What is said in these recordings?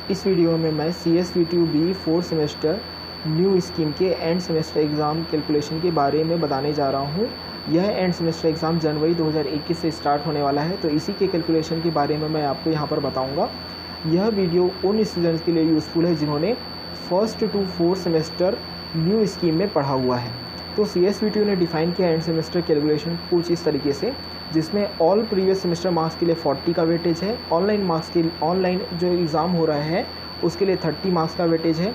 इस वीडियो में मैं CSVTU-B 4 सेमेस्टर न्यू स्कीम के एंड सेमेस्टर एग्ज़ाम कैलकुलेशन के बारे में बताने जा रहा हूँ। यह एंड सेमेस्टर एग्ज़ाम जनवरी 2021 से स्टार्ट होने वाला है, तो इसी के कैलकुलेशन के बारे में मैं आपको यहाँ पर बताऊँगा। यह वीडियो उन स्टूडेंट्स के लिए यूज़फुल है जिन्होंने first to 4 semester new scheme में पढ़ा हुआ है। तो CSVTU ने डिफ़ाइन किया एंड सेमेस्टर कैलकुलेशन कुछ इस तरीके से, जिसमें ऑल प्रीवियस सेमेस्टर मार्क्स के लिए 40 का वेटेज है, ऑनलाइन जो एग्ज़ाम हो रहा है उसके लिए 30 मार्क्स का वेटेज है।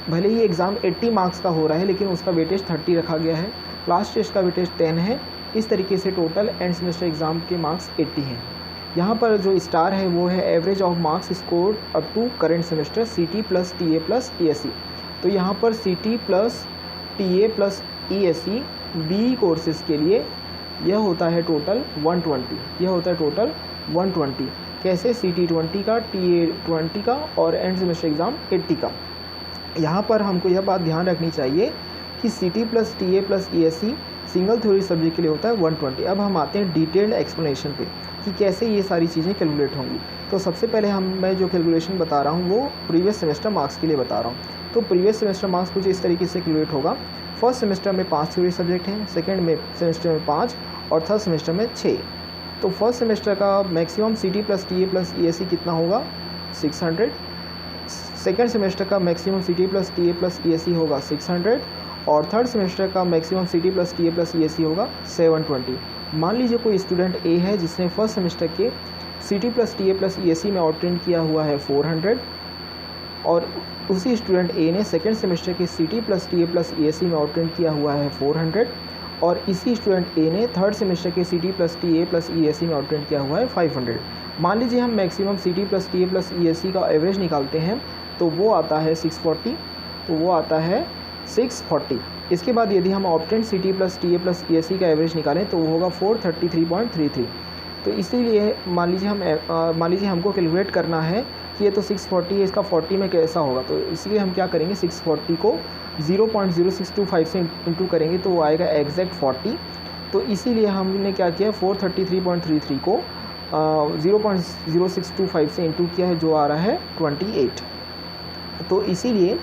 भले ही एग्ज़ाम 80 मार्क्स का हो रहा है लेकिन उसका वेटेज 30 रखा गया है। क्लास टेस्ट का वेटेज 10 है। इस तरीके से टोटल एंड सेमेस्टर एग्ज़ाम के मार्क्स 80 हैं। यहाँ पर जो स्टार है वो है average of marks score up to current semester CT plus TA plus ESE। तो यहाँ पर CT plus TA plus ESE B courses के लिए यह होता है टोटल 120। यह होता है टोटल 120। कैसे? CT 20 का, TA 20 का और एंड सेमेस्टर एग्ज़ाम 80 का। यहाँ पर हमको यह बात ध्यान रखनी चाहिए कि CT plus TA plus ESE single theory subject के लिए होता है 120। अब हम आते हैं डिटेल्ड एक्सप्लेनेशन पे कि कैसे ये सारी चीज़ें कैलकुलेट होंगी। तो सबसे पहले मैं जो कैलकुलेशन बता रहा हूँ वो प्रीवियस सेमेस्टर मार्क्स के लिए बता रहा हूँ। तो प्रीवियस सेमेस्टर मार्क्स कुछ इस तरीके से कैलकुलेट होगा। फर्स्ट सेमेस्टर में 5 थ्योरी सब्जेक्ट हैं, सेकेंड में सेमेस्टर में 5 और थर्ड सेमेस्टर में 6। तो फर्स्ट सेमेस्टर का maximum CT plus TA plus ESE कितना होगा? 600। सेकेंड सेमेस्टर का maximum CT plus TA plus ESE होगा 600 और थर्ड सेमेस्टर का maximum CT plus TA plus ESE होगा 720। मान लीजिए कोई स्टूडेंट A है जिसने फर्स्ट सेमेस्टर के CT plus TA plus ESE में ऑब्टेन किया हुआ है 400 और उसी स्टूडेंट A ने सेकेंड सेमेस्टर के CT plus TA plus ESE में ऑब्टेन किया हुआ है 400 और इसी स्टूडेंट A ने थर्ड सेमेस्टर के CT plus TA plus ESE में ऑब्टेन किया हुआ है 500। मान लीजिए हम maximum CT plus TA plus ESE का एवरेज निकालते हैं तो वो आता है 640। इसके बाद यदि हम obtain CT plus TA plus ESE का एवरेज निकालें तो वो होगा 433.33। तो इसीलिए मान लीजिए हमको कैलकुलेट करना है कि ये तो 640 है, इसका 40 में कैसा होगा। तो इसलिए हम क्या करेंगे, 640 को 0.0625 से इंटू करेंगे तो वो आएगा एग्जैक्ट 40। तो इसीलिए हमने क्या किया, 433.33 को 0.0625 से इंटू किया है जो आ रहा है 28। तो इसीलिए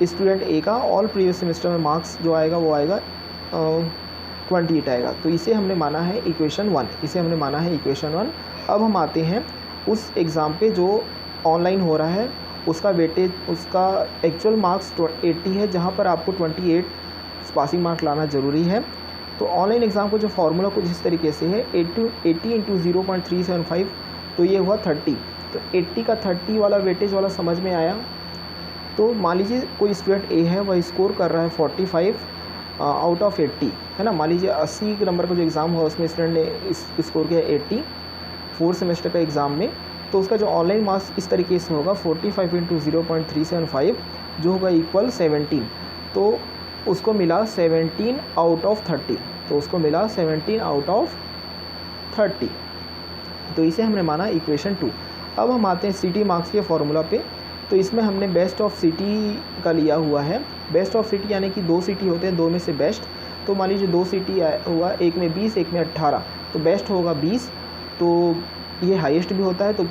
स्टूडेंट A का ऑल प्रीवियस सेमेस्टर में मार्क्स जो आएगा वो आएगा 28 आएगा। तो इसे हमने माना है इक्वेशन 1। अब हम आते हैं उस एग्ज़ाम पे जो ऑनलाइन हो रहा है, उसका वेटेज, उसका एक्चुअल मार्क्स 80 है, जहाँ पर आपको 28 पासिंग मार्क लाना ज़रूरी है। तो ऑनलाइन एग्ज़ाम को जो फार्मूला कुछ इस तरीके से है, 80 इंटू 0.375, तो ये हुआ 30। तो 80 का 30 वाला वेटेज वाला समझ में आया। तो मान लीजिए कोई स्टूडेंट A है, वह स्कोर कर रहा है 45 आउट ऑफ 80, है ना। मान लीजिए 80 नंबर का जो एग्ज़ाम हुआ उसमें स्टूडेंट ने स्कोर किया 80 4 सेमेस्टर का एग्ज़ाम में। तो उसका जो ऑनलाइन मार्क्स इस तरीके से होगा 45 इंटू 0.375 जो होगा इक्वल 17। तो उसको मिला 17 आउट ऑफ 30। तो इसे हमने माना इक्वेशन 2। अब हम आते हैं CT मार्क्स के फॉर्मूला पे। तो इसमें हमने बेस्ट ऑफ CT का लिया हुआ है। बेस्ट ऑफ CT यानी कि 2 CT होते हैं, 2 में से बेस्ट। तो मान लीजिए 2 CT हुआ, एक में 20 एक में 18, तो बेस्ट होगा 20। तो ये हाईएस्ट भी होता है। तो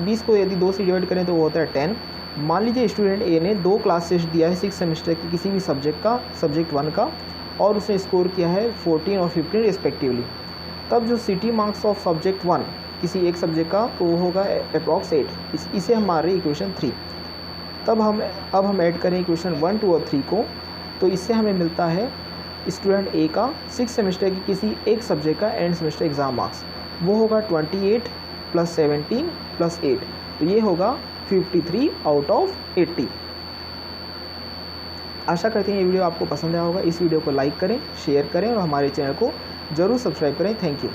20 को यदि 2 से डिवाइड करें तो वो होता है 10। मान लीजिए स्टूडेंट A ने 2 क्लास टेस्ट दिया है 6 सेमेस्टर की किसी भी सब्जेक्ट का, सब्जेक्ट 1 का, और उसने स्कोर किया है 14 और 15 रिस्पेक्टिवली। तब जो CT मार्क्स ऑफ सब्जेक्ट 1 किसी एक सब्जेक्ट का तो वो होगा अप्रॉक्स 8। इसे हम मार रहे हैं इक्वेशन 3। अब हम ऐड करें इक्वेशन 1, 2 और 3 को। तो इससे हमें मिलता है स्टूडेंट A का 6 सेमेस्टर की किसी एक सब्जेक्ट का एंड सेमेस्टर एग्ज़ाम मार्क्स, वो होगा 28 प्लस 17 प्लस 8, तो ये होगा 53 आउट ऑफ 80। आशा करते हैं ये वीडियो आपको पसंद आया होगा। इस वीडियो को लाइक करें, शेयर करें और हमारे चैनल को ज़रूर सब्सक्राइब करें। Thank you.